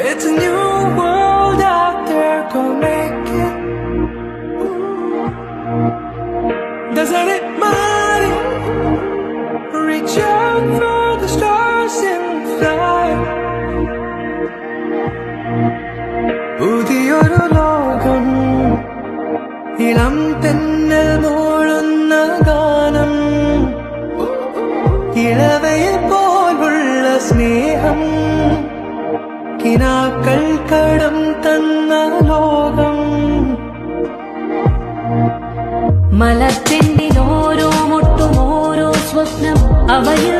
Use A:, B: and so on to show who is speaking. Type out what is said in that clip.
A: It's a new world out there, go make it. Doesn't it matter? Reach out for the stars and fly. പുതിയൊരു ലോകം, ഇളം തെന്നൽ മൂളുന്ന ഗാനം, ഇളവയിൽ പോലുള്ള സ്നേഹം, കിനാക്കൾ കടം തന്ന ലോകം.
B: മലർച്ചെണ്ടിൽ ഓരോ മുട്ടും ഓരോ സ്വപ്നം അവയിൽ